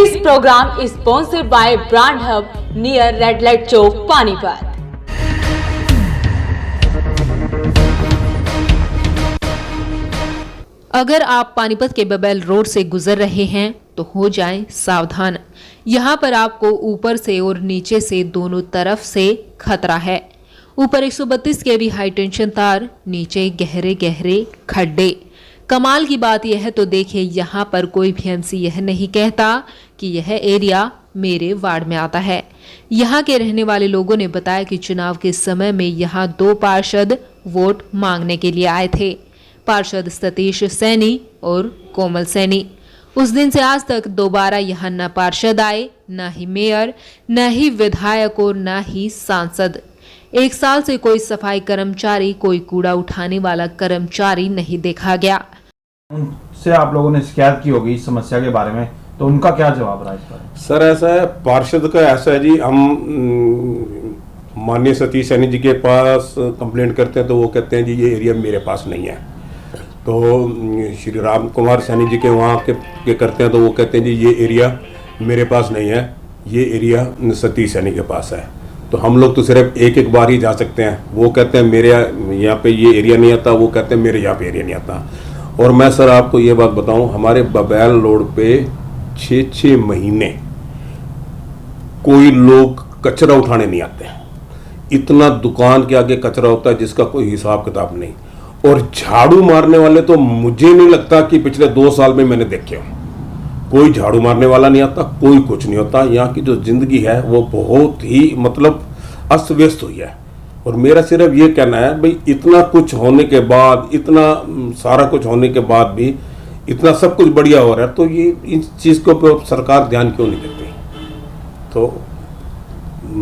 This program is sponsored by Brand Hub near Red Light Chowk, Panipat. अगर आप पानीपत के बबैल road से गुजर रहे हैं तो हो जाएं सावधान। यहाँ पर आपको ऊपर से और नीचे से दोनों तरफ से खतरा है। ऊपर 132 केवी हाई टेंशन तार, नीचे गहरे गहरे खड्डे। कमाल की बात यह है तो देखिए, यहाँ पर कोई भी एमसी यह नहीं कहता कि यह एरिया मेरे वार्ड में आता है। यहाँ के रहने वाले लोगों ने बताया कि चुनाव के समय में यहाँ 2 पार्षद वोट मांगने के लिए आए थे, पार्षद सतीश सैनी और कोमल सैनी। उस दिन से आज तक दोबारा यहाँ न पार्षद आए, न ही मेयर, न ही विधायक और न ही सांसद। 1 साल से कोई सफाई कर्मचारी, कोई कूड़ा उठाने वाला कर्मचारी नहीं देखा गया। उनसे आप लोगों ने शिकायत की होगी इस समस्या के बारे में, तो उनका क्या जवाब रहा इस पर? सर ऐसा है, पार्षद का ऐसा है जी, हम माननीय सतीश सैनी जी के पास कंप्लेंट करते हैं तो वो कहते हैं जी ये एरिया मेरे पास नहीं है। तो श्री राम कुमार सैनी जी के वहाँ के करते हैं तो वो कहते हैं जी ये एरिया मेरे पास नहीं है, ये एरिया सतीश सैनी के पास है। तो हम लोग तो सिर्फ एक बार ही जा सकते हैं। वो कहते हैं मेरे यहाँ पे ये एरिया नहीं आता, वो कहते हैं मेरे यहाँ पे एरिया नहीं आता। और मैं सर आपको ये बात बताऊं, हमारे बबैल रोड पे 6-6 महीने कोई लोग कचरा उठाने नहीं आते। इतना दुकान के आगे कचरा होता है जिसका कोई हिसाब किताब नहीं। और झाड़ू मारने वाले तो मुझे नहीं लगता कि पिछले 2 साल में मैंने देखे हो। कोई झाड़ू मारने वाला नहीं आता, कोई कुछ नहीं होता। यहाँ की जो जिंदगी है वो बहुत ही मतलब अस्त व्यस्त हुई है। और मेरा सिर्फ ये कहना है भाई, इतना कुछ होने के बाद, इतना सारा कुछ होने के बाद भी इतना सब कुछ बढ़िया हो रहा है, तो ये इस चीज़ को सरकार ध्यान क्यों नहीं देती? तो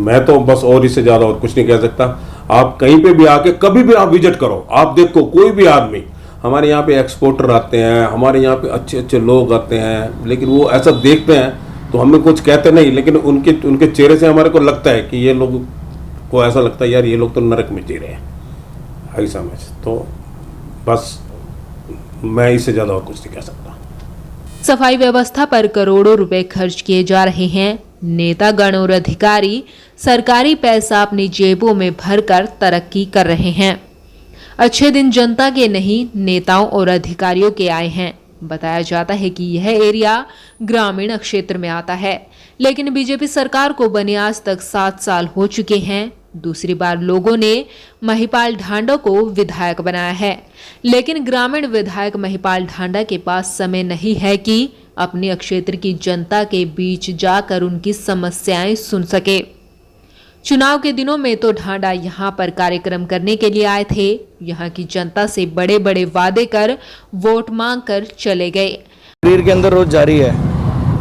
मैं तो बस और इससे ज़्यादा और कुछ नहीं कह सकता। आप कहीं पे भी आके कभी भी आप विजिट करो, आप देखो कोई भी आदमी, हमारे यहाँ पे एक्सपोर्टर आते हैं, हमारे यहाँ पे अच्छे अच्छे लोग आते हैं, लेकिन वो ऐसा देखते हैं तो हमें कुछ कहते नहीं, लेकिन उनके चेहरे से हमारे को लगता है कि ये लोग को ऐसा लगता है यार ये लोग तो नरक में जी रहे हैं, ऐसा समझ। तो बस मैं इससे ज़्यादा और कुछ नहीं कह सकता। सफाई व्यवस्था पर करोड़ों रुपए खर्च किए जा रहे हैं। नेतागण और अधिकारी सरकारी पैसा अपनी जेबों में भरकर तरक्की कर रहे हैं। अच्छे दिन जनता के नहीं, नेताओं और अधिकारियों के आए हैं। बताया जाता है कि यह एरिया ग्रामीण क्षेत्र में आता है, लेकिन बीजेपी सरकार को बने आज तक 7 साल हो चुके हैं। दूसरी बार लोगों ने महिपाल ढांडा को विधायक बनाया है, लेकिन ग्रामीण विधायक महिपाल ढांडा के पास समय नहीं है कि अपने क्षेत्र की जनता के बीच जाकर उनकी समस्याएं सुन सके। चुनाव के दिनों में तो ढांडा यहाँ पर कार्यक्रम करने के लिए आए थे। यहाँ की जनता से बड़े बड़े वादे कर वोट मांग कर चले गए। शरीर के अंदर रोज जारी है,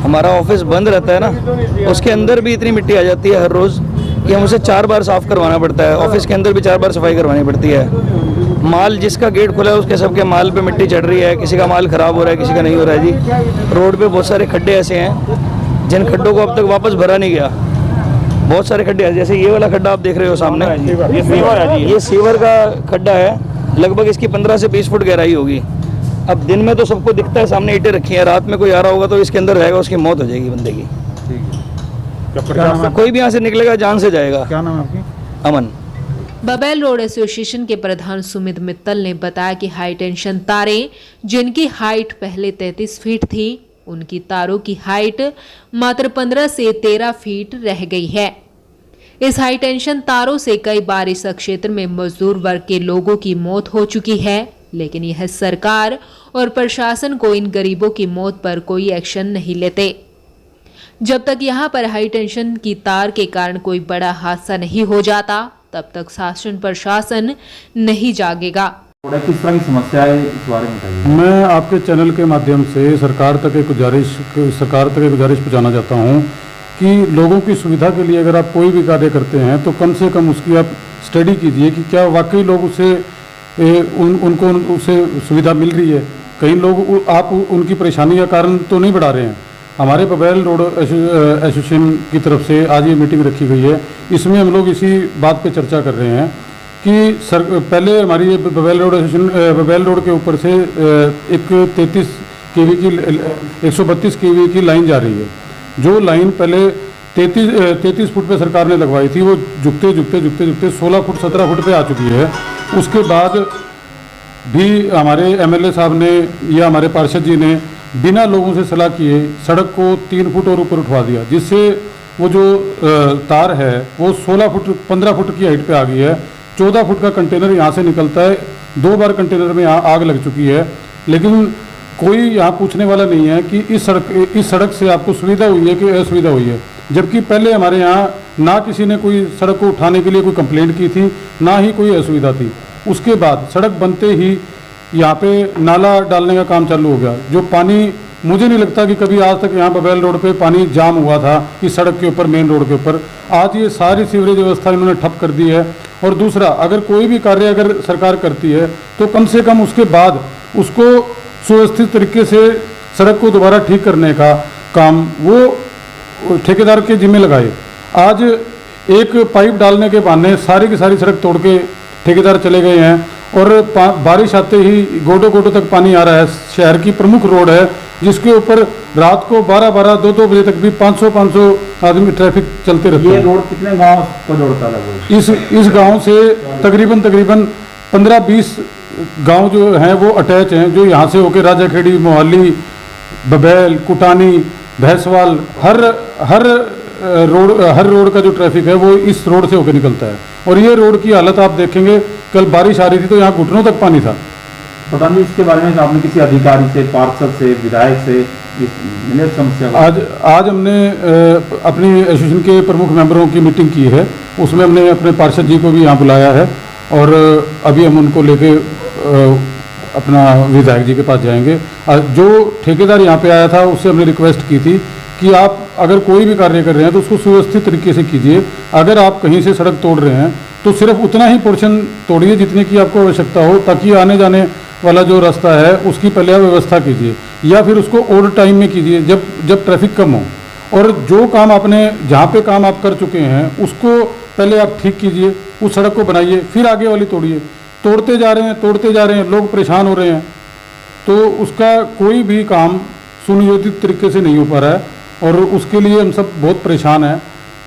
हमारा ऑफिस बंद रहता है ना, उसके अंदर भी इतनी मिट्टी आ जाती है हर रोज कि हम उसे 4 बार साफ करवाना पड़ता है। ऑफिस के अंदर भी 4 बार सफाई करवानी पड़ती है। माल जिसका गेट खुला है उसके सबके माल पे मिट्टी चढ़ रही है, किसी का माल खराब हो रहा है, किसी का नहीं हो रहा है जी। रोड पे बहुत सारे खड्डे ऐसे हैं जिन खड्डों को अब तक वापस भरा नहीं गया। बहुत सारे खड्डे हैं, जैसे ये वाला खड्डा आप देख रहे हो सामने, ये सीवर का खड्डा है। लगभग इसकी 15 से 20 फुट गहराई होगी। अब दिन में तो सबको दिखता है, सामने ईंटें रखी हैं, रात में कोई आ रहा होगा तो इसके अंदर जाएगा, उसकी मौत हो जाएगी बंदे की। कोई भी यहाँ से निकलेगा जान से जाएगा। क्या नाम है आपकी? अमन। बबैल रोड एसोसिएशन के प्रधान सुमित मित्तल ने बताया कि हाई टेंशन तारें, जिनकी हाइट पहले 33 फीट थी, उनकी तारों की हाइट मात्र 15 से 13 फीट रह गई है। इस हाई टेंशन तारों से कई बार इस क्षेत्र में मजदूर वर्ग के लोगों की मौत हो चुकी है, लेकिन यह सरकार और प्रशासन को इन गरीबों की मौत पर कोई एक्शन नहीं लेते। जब तक यहाँ पर हाई टेंशन की तार के कारण कोई बड़ा हादसा नहीं हो जाता, तब तक शासन प्रशासन नहीं जागेगा। किस तरह की समस्या है इस बारे में बताइए। मैं आपके चैनल के माध्यम से सरकार तक एक गुजारिश पहुंचाना चाहता हूं कि लोगों की सुविधा के लिए अगर आप कोई भी कार्य करते हैं तो कम से कम उसकी आप स्टडी कीजिए कि क्या वाकई लोग उनको उससे सुविधा मिल रही है। कई लोग आप उनकी परेशानी का कारण तो नहीं बढ़ा रहे हैं। हमारे बबैल रोड एसोसिएशन की तरफ से आज ये मीटिंग रखी गई है। इसमें हम लोग इसी बात पे चर्चा कर रहे हैं कि पहले हमारी बबैल रोड के ऊपर से एक 33 केवी की 132 केवी की लाइन जा रही है। जो लाइन पहले 33 फुट पे सरकार ने लगवाई थी, वो झुकते 16 फुट 17 फुट पे आ चुकी है। उसके बाद भी हमारे एमएलए साहब ने या हमारे पार्षद जी ने बिना लोगों से सलाह किए सड़क को 3 फुट और ऊपर उठवा दिया, जिससे वो जो तार है वो 16 फुट 15 फुट की हाइट पे आ गई है। 14 फुट का कंटेनर यहाँ से निकलता है। 2 बार कंटेनर में यहाँ आग लग चुकी है, लेकिन कोई यहाँ पूछने वाला नहीं है कि इस सड़क से आपको सुविधा हुई है कि असुविधा हुई है। जबकि पहले हमारे यहाँ ना किसी ने कोई सड़क को उठाने के लिए कोई कंप्लेंट की थी, ना ही कोई असुविधा थी। उसके बाद सड़क बनते ही यहाँ पे नाला डालने का काम चालू हो गया। जो पानी, मुझे नहीं लगता कि कभी आज तक यहाँ बबैल रोड पे पानी जाम हुआ था इस सड़क के ऊपर, मेन रोड के ऊपर। आज ये सारी सीवरेज व्यवस्था इन्होंने ठप कर दी है। और दूसरा, अगर कोई भी कार्य अगर सरकार करती है तो कम से कम उसके बाद उसको सुव्यवस्थित तरीके से सड़क को दोबारा ठीक करने का काम वो ठेकेदार के जिम्मे लगाए। आज एक पाइप डालने के बहाने सारी की सारी सड़क तोड़ के ठेकेदार चले गए हैं और बारिश आते ही गोटो गोटो तक पानी आ रहा है। शहर की प्रमुख रोड है जिसके ऊपर रात को 12-12, 2-2 बजे तक भी 500 आदमी ट्रैफिक चलते रहते हैं। ये रोड कितने गांव को जोड़ता है? इस गांव से तकरीबन 15-20 गांव जो हैं वो अटैच हैं, जो यहाँ से होकर राजाखेड़ी, मोहाली, बबैल, कुटानी, भैंसवाल, हर रोड का जो ट्रैफिक है वो इस रोड से होकर निकलता है। और ये रोड की हालत आप देखेंगे, कल बारिश आ रही थी तो यहाँ घुटनों तक पानी था। पता नहीं इसके बारे में आपने किसी अधिकारी से, पार्षद से, विधायक से मिले समस्या? आज हमने अपनी एसोसिएशन के प्रमुख मेंबरों की मीटिंग की है। उसमें हमने अपने पार्षद जी को भी यहाँ बुलाया है और अभी हम उनको लेके अपना विधायक जी के पास जाएंगे। जो ठेकेदार यहाँ पे आया था उससे हमने रिक्वेस्ट की थी कि आप अगर कोई भी कार्य कर रहे हैं तो उसको सुव्यवस्थित तरीके से कीजिए। अगर आप कहीं से सड़क तोड़ रहे हैं तो सिर्फ उतना ही पोर्शन तोड़िए जितने की आपको आवश्यकता हो, ताकि आने जाने वाला जो रास्ता है उसकी पहले व्यवस्था कीजिए, या फिर उसको ओवर टाइम में कीजिए जब ट्रैफिक कम हो। और जो काम आपने जहाँ पे काम आप कर चुके हैं उसको पहले आप ठीक कीजिए, उस सड़क को बनाइए, फिर आगे वाली तोड़िए। तोड़ते जा रहे हैं, लोग परेशान हो रहे हैं, तो उसका कोई भी काम सुनियोजित तरीके से नहीं हो पा रहा है और उसके लिए हम सब बहुत परेशान हैं।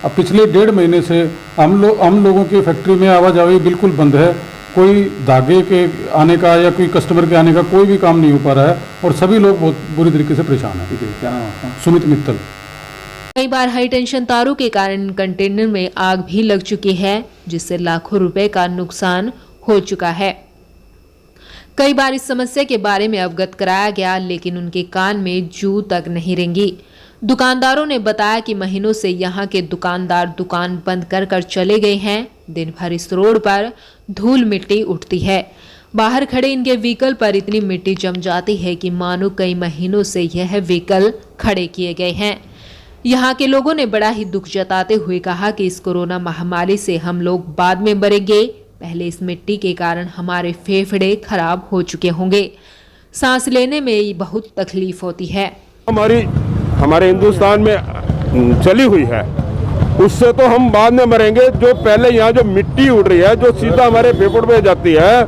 अब पिछले 1.5 महीने से हम लोगों की फैक्ट्री में आवाजाही बिल्कुल बंद है। कोई धागे के आने का या कोई कस्टमर के आने का कोई भी काम नहीं हो पा रहा है और सभी लोग बहुत बुरी तरीके से परेशान हैं। क्या नाम आपका? सुमित मित्तल। कई बार हाई टेंशन तारों के कारण कंटेनर में आग भी लग चुकी है, जिससे लाखों रुपए का नुकसान हो चुका है। कई बार इस समस्या के बारे में अवगत कराया गया, लेकिन उनके कान में जू तक नहीं रेंगी। दुकानदारों ने बताया कि महीनों से यहाँ के दुकानदार दुकान बंद कर चले गए हैं। दिन भर इस रोड पर धूल मिट्टी उठती है। बाहर खड़े इनके व्हीकल पर इतनी मिट्टी जम जाती है कि मानो कई महीनों से यह व्हीकल खड़े किए गए हैं। यहाँ के लोगों ने बड़ा ही दुख जताते हुए कहा कि इस कोरोना महामारी से हम लोग बाद में मरेंगे, पहले इस मिट्टी के कारण हमारे फेफड़े खराब हो चुके होंगे, सांस लेने में बहुत तकलीफ होती है। हमारे हिंदुस्तान में चली हुई है, उससे तो हम बाद में मरेंगे। जो पहले यहाँ जो मिट्टी उड़ रही है, जो सीधा हमारे फेफड़े पे जाती है,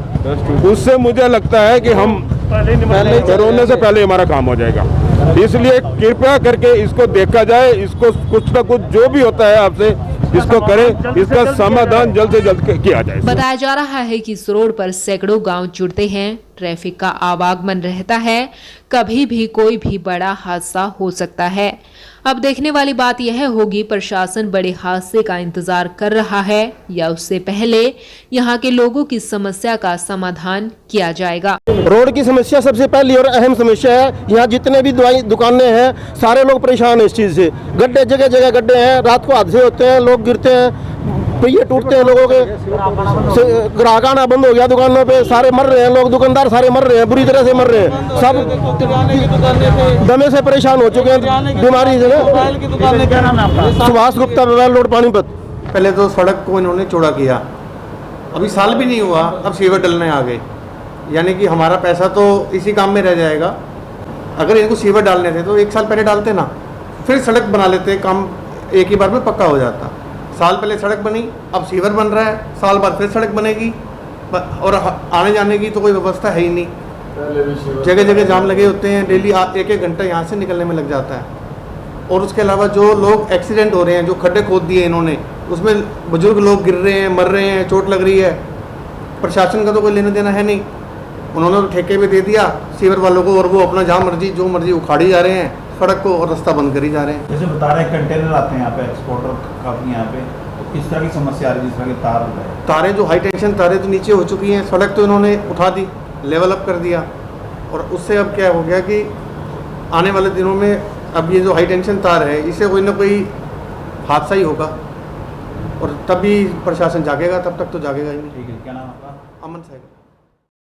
उससे मुझे लगता है कि हम कोरोना से पहले हमारा काम हो जाएगा। इसलिए कृपया करके इसको देखा जाए, इसको कुछ ना कुछ जो भी होता है आपसे इसको करें, इसका समाधान जल्द से जल्द किया जाए। बताया जा रहा है कि इस रोड पर सैकड़ों गांव जुड़ते हैं, ट्रैफिक का आवागमन रहता है, कभी भी कोई भी बड़ा हादसा हो सकता है। अब देखने वाली बात यह होगी प्रशासन बड़े हादसे का इंतजार कर रहा है या उससे पहले यहाँ के लोगों की समस्या का समाधान किया जाएगा। रोड की समस्या सबसे पहली और अहम समस्या है। यहाँ जितने भी दुकानें हैं सारे लोग परेशान हैं इस चीज़ से। गड्ढे, जगह जगह गड्ढे हैं, रात को हादसे होते हैं, लोग गिरते हैं, पहिए टूटते हैं लोगों के, ग्राहक आना बंद हो गया दुकानों पे, सारे मर रहे हैं लोग, दुकानदार सारे मर रहे हैं, बुरी तरह से मर रहे हैं, सब दमे से परेशान हो चुके हैं बीमारी से। सुभाष गुप्ता, बबैल रोड, पानीपत। पहले तो सड़क को इन्होंने चौड़ा किया, अभी साल भी नहीं हुआ, अब सीवर डलने आ गए, यानी कि हमारा पैसा तो इसी काम में रह जाएगा। अगर इनको सीवर डालने थे तो 1 साल पहले डालते ना, फिर सड़क बना लेते, काम एक ही बार में पक्का हो जाता। साल पहले सड़क बनी, अब सीवर बन रहा है, साल बाद फिर सड़क बनेगी और आने जाने की तो कोई व्यवस्था है ही नहीं। जगह जगह जाम लगे होते हैं, डेली 1-1 घंटा यहाँ से निकलने में लग जाता है। और उसके अलावा जो लोग एक्सीडेंट हो रहे हैं, जो खड्डे खोद दिए इन्होंने, उसमें बुजुर्ग लोग गिर रहे हैं, मर रहे हैं, चोट लग रही है, प्रशासन का तो कोई लेना देना है नहीं। उन्होंने तो ठेके पे दे दिया सीवर वालों को, और वो अपना जहाँ मर्जी जो मर्जी उखाड़ी जा रहे हैं सड़क को और रास्ता बंद करी जा रहे हैं। जैसे बता रहे हैं कंटेनर आते हैं यहाँ पे, एक्सपोर्टर काफ़ी यहाँ पे, तो किस तरह की समस्या आ रही है? जिस तरह के तार हो गए, तारें जो हाई टेंशन तारें तो नीचे हो चुकी हैं, सड़क तो इन्होंने उठा दी, लेवल अप कर दिया, और उससे अब क्या हो गया कि आने वाले दिनों में अब ये जो हाई टेंशन तार है इससे कोई ना कोई हादसा ही होगा, और तभी प्रशासन जागेगा, तब तक तो जागेगा ही नहीं। ठीक है, क्या नाम आपका? अमन साहब।